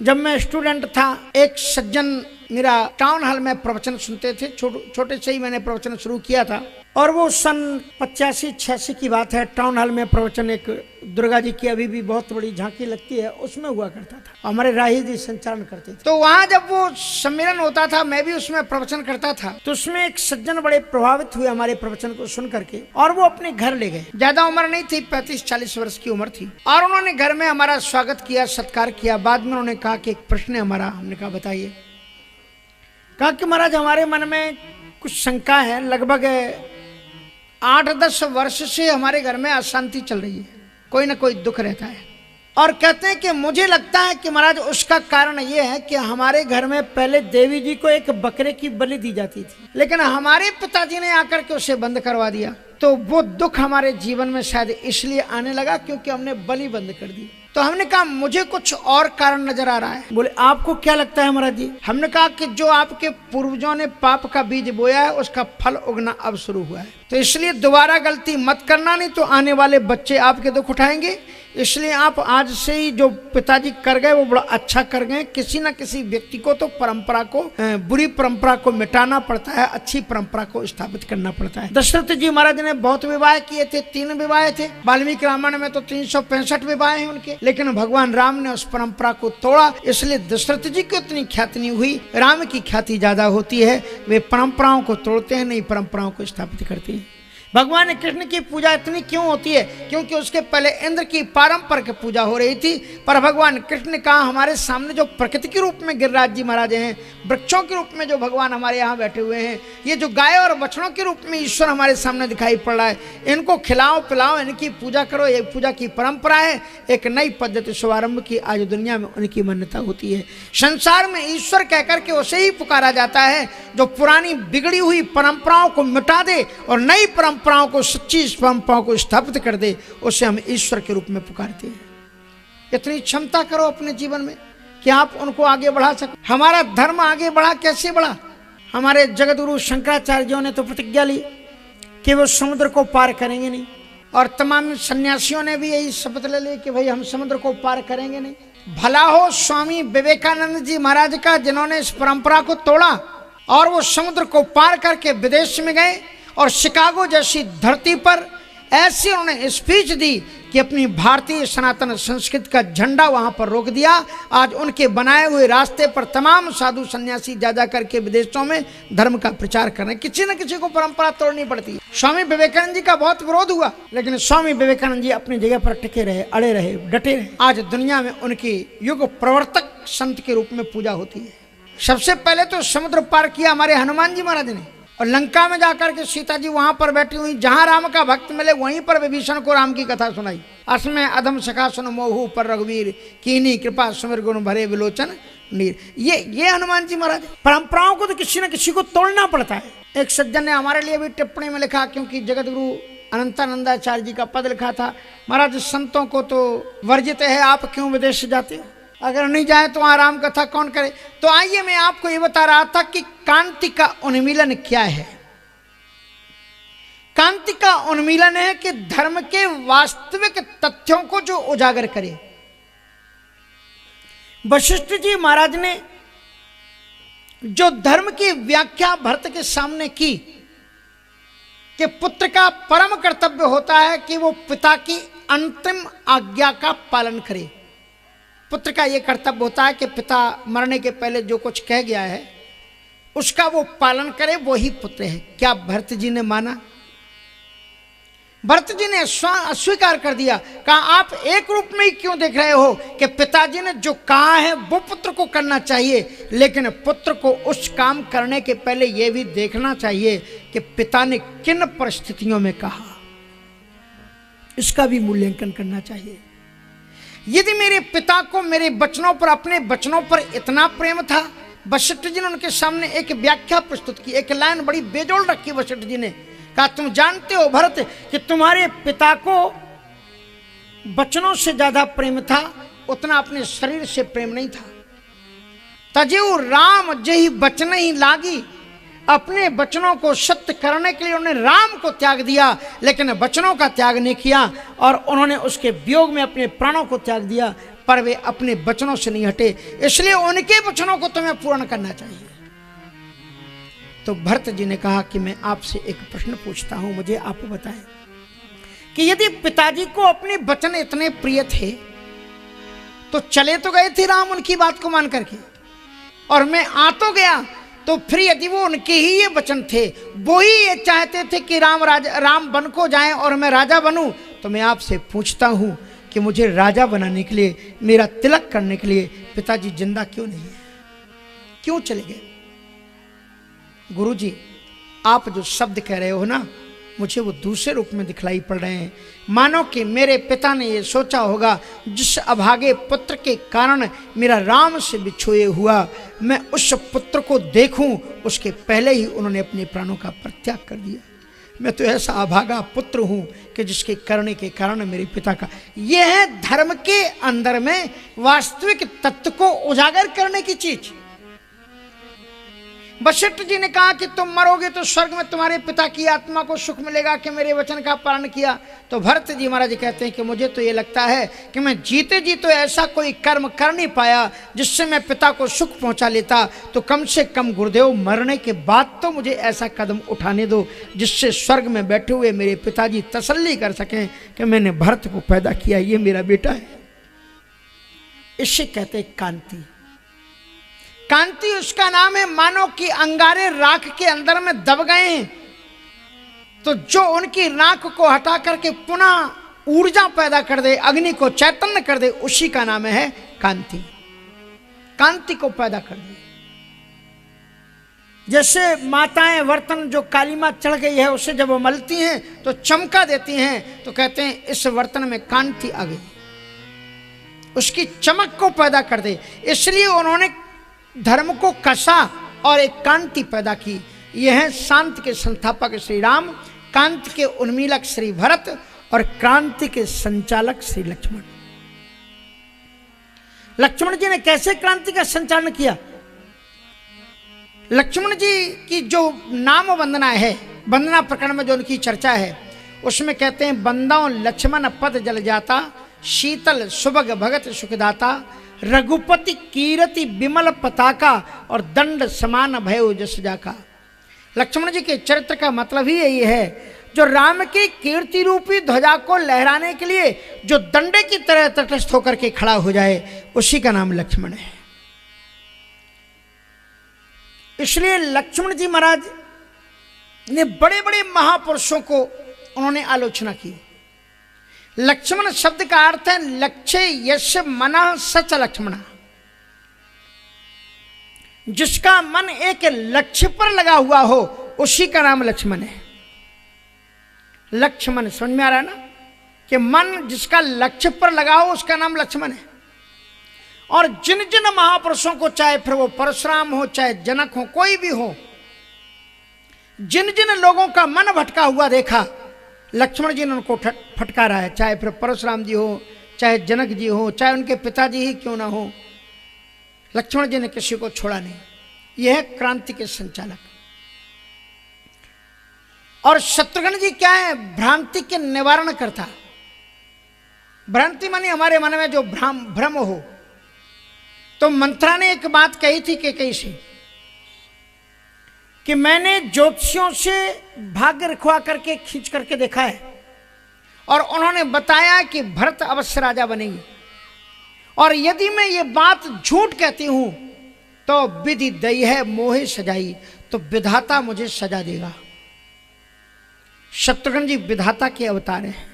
जब मैं स्टूडेंट था, एक सज्जन मेरा टाउन हॉल में प्रवचन सुनते थे। छोटे से ही मैंने प्रवचन शुरू किया था और वो सन 85-86 की बात है। टाउन हॉल में प्रवचन एक दुर्गा जी की अभी भी बहुत बड़ी झांकी लगती है, उसमें हुआ करता था। हमारे राही जी संचालन करते थे। तो वहाँ जब वो सम्मेलन होता था, मैं भी उसमें प्रवचन करता था। तो उसमें एक सज्जन बड़े प्रभावित हुए हमारे प्रवचन को सुन करके और वो अपने घर ले गए। ज्यादा उम्र नहीं थी, 35-40 वर्ष की उम्र थी। और उन्होंने घर में हमारा स्वागत किया, सत्कार किया। बाद में उन्होंने कहा कि एक प्रश्न है हमारा। हमने कहा बताइए। कहा कि महाराज हमारे मन में कुछ शंका है, लगभग 8-10 वर्ष से हमारे घर में अशांति चल रही है, कोई ना कोई दुख रहता है। और कहते हैं कि मुझे लगता है कि महाराज उसका कारण ये है कि हमारे घर में पहले देवी जी को एक बकरे की बलि दी जाती थी, लेकिन हमारे पिताजी ने आकर के उसे बंद करवा दिया। तो वो दुख हमारे जीवन में शायद इसलिए आने लगा क्योंकि हमने बलि बंद कर दी। तो हमने कहा मुझे कुछ और कारण नजर आ रहा है। बोले आपको क्या लगता है महाराज जी? हमने कहा कि जो आपके पूर्वजों ने पाप का बीज बोया है उसका फल उगना अब शुरू हुआ है। तो इसलिए दोबारा गलती मत करना, नहीं तो आने वाले बच्चे आपके दुख उठाएंगे। इसलिए आप आज से ही जो पिताजी कर गए वो बड़ा अच्छा कर गए। किसी न किसी व्यक्ति को तो परंपरा को, बुरी परंपरा को मिटाना पड़ता है, अच्छी परंपरा को स्थापित करना पड़ता है। दशरथ जी महाराज ने बहुत विवाह किए थे, 3 विवाह थे। वाल्मीकि रामायण में तो 365 विवाह हैं उनके, लेकिन भगवान राम ने उस परंपरा को तोड़ा। इसलिए दशरथ जी की उतनी ख्याति नहीं हुई, राम की ख्याति ज्यादा होती है। वे परंपराओं को तोड़ते हैं, नई परंपराओं को स्थापित करते हैं। भगवान कृष्ण की पूजा इतनी क्यों होती है? क्योंकि उसके पहले इंद्र की पारंपरिक पूजा हो रही थी। पर भगवान कृष्ण ने कहा हमारे सामने जो प्रकृति के रूप में गिरिराज जी महाराज हैं, वृक्षों के रूप में जो भगवान हमारे यहाँ बैठे हुए हैं, ये जो गाय और बछड़ों के रूप में ईश्वर हमारे सामने दिखाई पड़ रहा है, इनको खिलाओ पिलाओ, इनकी पूजा करो। ये पूजा की परंपरा है। एक नई पद्धति शुभारंभ की आज दुनिया में उनकी मान्यता होती है। संसार में ईश्वर कहकर के उसे ही पुकारा जाता है जो पुरानी बिगड़ी हुई परंपराओं को मिटा दे और नई परंपराओं को, सच्ची परंपराओं को स्थापित कर दे। उसे हम ईश्वर के रूप में पुकारते हैं। इतनी क्षमता करो अपने जीवन में कि आप उनको आगे बढ़ा सको। हमारा धर्म आगे बढ़ा, कैसे बढ़ा? हमारे जगतगुरु शंकराचार्य जी ने तो प्रतिज्ञा ली कि वो समुद्र को पार करेंगे नहीं, और तमाम सन्यासियों ने भी यही शपथ ले ली कि भाई हम समुद्र को पार करेंगे नहीं। भला हो स्वामी विवेकानंद जी महाराज का, जिन्होंने इस परंपरा को तोड़ा और वो समुद्र को पार करके विदेश में गए और शिकागो जैसी धरती पर ऐसी उन्होंने स्पीच दी कि अपनी भारतीय सनातन संस्कृति का झंडा वहां पर रोक दिया। आज उनके बनाए हुए रास्ते पर तमाम साधु सन्यासी जा करके विदेशों में धर्म का प्रचार कर रहे हैं। किसी न किसी को परंपरा तोड़नी पड़ती है। स्वामी विवेकानंद जी का बहुत विरोध हुआ, लेकिन स्वामी विवेकानंद जी अपनी जगह पर टिके रहे, अड़े रहे, डटे रहे। आज दुनिया में उनकी युग प्रवर्तक संत के रूप में पूजा होती है। सबसे पहले तो समुद्र पार किया हमारे हनुमान जी महाराज ने, और लंका में जाकर के सीता जी वहां पर बैठी हुई, जहां राम का भक्त मिले वहीं पर विभीषण को राम की कथा सुनाई। असमय अधम सखा सुन मोहू पर रघुवीर, कीनी कृपा सुमिर गुण भरे विलोचन नीर। ये हनुमान जी महाराज। परंपराओं को तो किसी न किसी को तोड़ना पड़ता है। एक सज्जन ने हमारे लिए भी टिप्पणी में लिखा, क्योंकि जगतगुरु अनंतानंदाचार्य जी का पद लिखा था, महाराज संतों को तो वर्जित है, आप क्यों विदेश जाते हो? अगर नहीं जाए तो आराम कथा कौन करे? तो आइए मैं आपको ये बता रहा था कि कांति का उन्मीलन क्या है। कांति का उन्मीलन है कि धर्म के वास्तविक तथ्यों को जो उजागर करे। वशिष्ठ जी महाराज ने जो धर्म की व्याख्या भरत के सामने की कि पुत्र का परम कर्तव्य होता है कि वो पिता की अंतिम आज्ञा का पालन करे। पुत्र का यह कर्तव्य होता है कि पिता मरने के पहले जो कुछ कह गया है उसका वो पालन करे, वो ही पुत्र है। क्या भरत जी ने माना? भरत जी ने अस्वीकार कर दिया। कहा आप एक रूप में ही क्यों देख रहे हो कि पिताजी ने जो कहा है वो पुत्र को करना चाहिए, लेकिन पुत्र को उस काम करने के पहले यह भी देखना चाहिए कि पिता ने किन परिस्थितियों में कहा, इसका भी मूल्यांकन करना चाहिए। यदि मेरे पिता को मेरे बचनों पर, अपने बचनों पर इतना प्रेम था, वशिष्ठ जी ने उनके सामने एक व्याख्या प्रस्तुत की, एक लाइन बड़ी बेजोड़ रखी वशिष्ठ जी ने। कहा तुम जानते हो भरत कि तुम्हारे पिता को बचनों से ज्यादा प्रेम था, उतना अपने शरीर से प्रेम नहीं था। तजेऊ राम जही बचन ही लागी, अपने वचनों को सत्य करने के लिए उन्होंने राम को त्याग दिया, लेकिन वचनों का त्याग नहीं किया और उन्होंने उसके वियोग में अपने प्राणों को त्याग दिया। पर वे अपने वचनों से नहीं हटे, इसलिए उनके वचनों को तुम्हें पूर्ण करना चाहिए। तो भरत जी ने कहा कि मैं आपसे एक प्रश्न पूछता हूं, मुझे आप बताएं कि यदि पिताजी को अपने वचन इतने प्रिय थे तो चले तो गए थे राम उनकी बात को मान करके, और मैं आ तो गया, तो फिर यदि वो उनके ही ये वचन थे, वो ही ये चाहते थे कि राम वन को जाएं और मैं राजा बनूं, तो मैं आपसे पूछता हूं कि मुझे राजा बनाने के लिए, मेरा तिलक करने के लिए पिताजी जिंदा क्यों नहीं है, क्यों चले गए? गुरुजी, आप जो शब्द कह रहे हो ना, मुझे वो दूसरे रूप में दिखलाई पड़ रहे हैं। मानो कि मेरे पिता ने ये सोचा होगा, जिस अभागे पुत्र के कारण मेरा राम से बिछोए हुआ, मैं उस पुत्र को देखूं, उसके पहले ही उन्होंने अपने प्राणों का परित्याग कर दिया। मैं तो ऐसा अभागा पुत्र हूं कि जिसके करने के कारण मेरे पिता का, यह है धर्म के अंदर में वास्तविक तत्व को उजागर करने की चीज। वशिष्ठ जी ने कहा कि तुम मरोगे तो स्वर्ग में तुम्हारे पिता की आत्मा को सुख मिलेगा कि मेरे वचन का पालन किया। तो भरत जी महाराज कहते हैं कि मुझे तो ये लगता है कि मैं जीते जी तो ऐसा कोई कर्म कर नहीं पाया जिससे मैं पिता को सुख पहुंचा लेता, तो कम से कम गुरुदेव मरने के बाद तो मुझे ऐसा कदम उठाने दो जिससे स्वर्ग में बैठे हुए मेरे पिताजी तसल्ली कर सकें कि मैंने भरत को पैदा किया, ये मेरा बेटा है। इससे कहते हैं कांति। कांति उसका नाम है, मानो कि अंगारे राख के अंदर में दब गए हैं, तो जो उनकी राख को हटा करके पुनः ऊर्जा पैदा कर दे, अग्नि को चैतन्य कर दे, उसी का नाम है कांति। कांति को पैदा कर दे। जैसे माताएं बर्तन जो काली मां चढ़ गई है उसे जब वो मलती हैं तो चमका देती हैं, तो कहते हैं इस बर्तन में कांति आ गई, उसकी चमक को पैदा कर दे। इसलिए उन्होंने धर्म को कसा और एक कांति पैदा की। यह है शांति के संस्थापक श्री राम, कांति के उन्मीलक श्री भरत और क्रांति के संचालक श्री लक्ष्मण। लक्ष्मण जी ने कैसे क्रांति का संचालन किया? लक्ष्मण जी की जो नाम वंदना है, वंदना प्रकरण में जो उनकी चर्चा है, उसमें कहते हैं बंदाओं लक्ष्मण पद जल जाता, शीतल सुभग भगत सुखदाता, रघुपति कीरति विमल पताका और दंड समान भयो जस जाका। लक्ष्मण जी के चरित्र का मतलब ही यही है, जो राम की कीर्ति रूपी ध्वजा को लहराने के लिए जो दंडे की तरह तटस्थ होकर के खड़ा हो जाए, उसी का नाम लक्ष्मण है। इसलिए लक्ष्मण जी महाराज ने बड़े बड़े महापुरुषों को उन्होंने आलोचना की। लक्ष्मण शब्द का अर्थ है लक्ष्य यश मना सच लक्ष्मण, जिसका मन एक लक्ष्य पर लगा हुआ हो उसी का नाम लक्ष्मण है। लक्ष्मण समझ में आ रहा है ना, कि मन जिसका लक्ष्य पर लगा हो उसका नाम लक्ष्मण है। और जिन जिन महापुरुषों को, चाहे फिर वो परशुराम हो, चाहे जनक हो, कोई भी हो, जिन जिन लोगों का मन भटका हुआ देखा, लक्ष्मण जी ने उनको फटकारा है। चाहे फिर परशुराम जी हो, चाहे जनक जी हो, चाहे उनके पिताजी ही क्यों ना हो, लक्ष्मण जी ने किसी को छोड़ा नहीं। यह है क्रांति के संचालक। और शत्रुघ्न जी क्या है? भ्रांति के निवारण करता। भ्रांति मानी हमारे मन में जो भ्रम हो। तो मंत्रा ने एक बात कही थी कैकेयी से कि मैंने ज्योतिषियों से भाग्य रखवा करके खींच करके देखा है और उन्होंने बताया कि भरत अवश्य राजा बनेंगे, और यदि मैं ये बात झूठ कहती हूं तो विधि दई है मोहे सजाई, तो विधाता मुझे सजा देगा। शत्रुघ्न जी विधाता के अवतार हैं।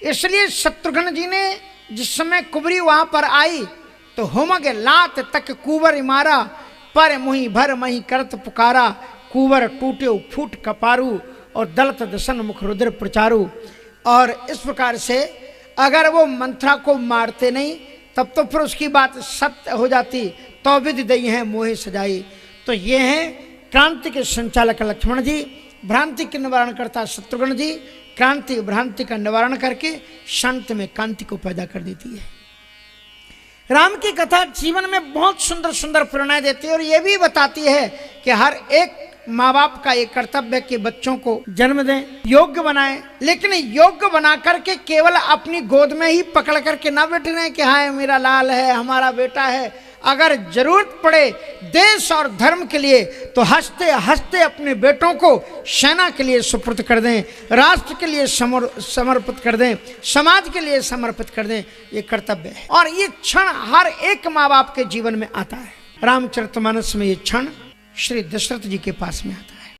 इसलिए शत्रुघ्न जी ने जिस समय कुबरी वहां पर आई तो हुमग लात तक कुबर मारा, पर मुही भर मही करत पुकारा, कुबर टूटे फूट कपारू और दलत दसन मुख रुद्र प्रचारू। और इस प्रकार से अगर वो मंत्रा को मारते नहीं तब तो फिर उसकी बात सत्य हो जाती, तो विधि दई है मोहे सजाई। तो ये है क्रांति के संचालक लक्ष्मण जी, भ्रांति के निवारण करता शत्रुघ्न जी, क्रांति भ्रांति का निवारण करके शांति में कांति को पैदा कर देती है। राम की कथा जीवन में बहुत सुंदर सुंदर प्रेरणाएं देती है और यह भी बताती है कि हर एक माँ बाप का ये कर्तव्य है कि बच्चों को जन्म दें, योग्य बनाएं, लेकिन योग्य बना करके केवल अपनी गोद में ही पकड़ करके ना बैठे रहें कि हाँ मेरा लाल है, हमारा बेटा है। अगर जरूरत पड़े देश और धर्म के लिए तो हंसते हंसते अपने बेटों को सेना के लिए सुपुर्द कर दें, राष्ट्र के लिए समर्पित कर दें, समाज के लिए समर्पित कर दें। ये कर्तव्य है और ये क्षण हर एक माँ बाप के जीवन में आता है। रामचरितमानस में ये क्षण श्री दशरथ जी के पास में आता है।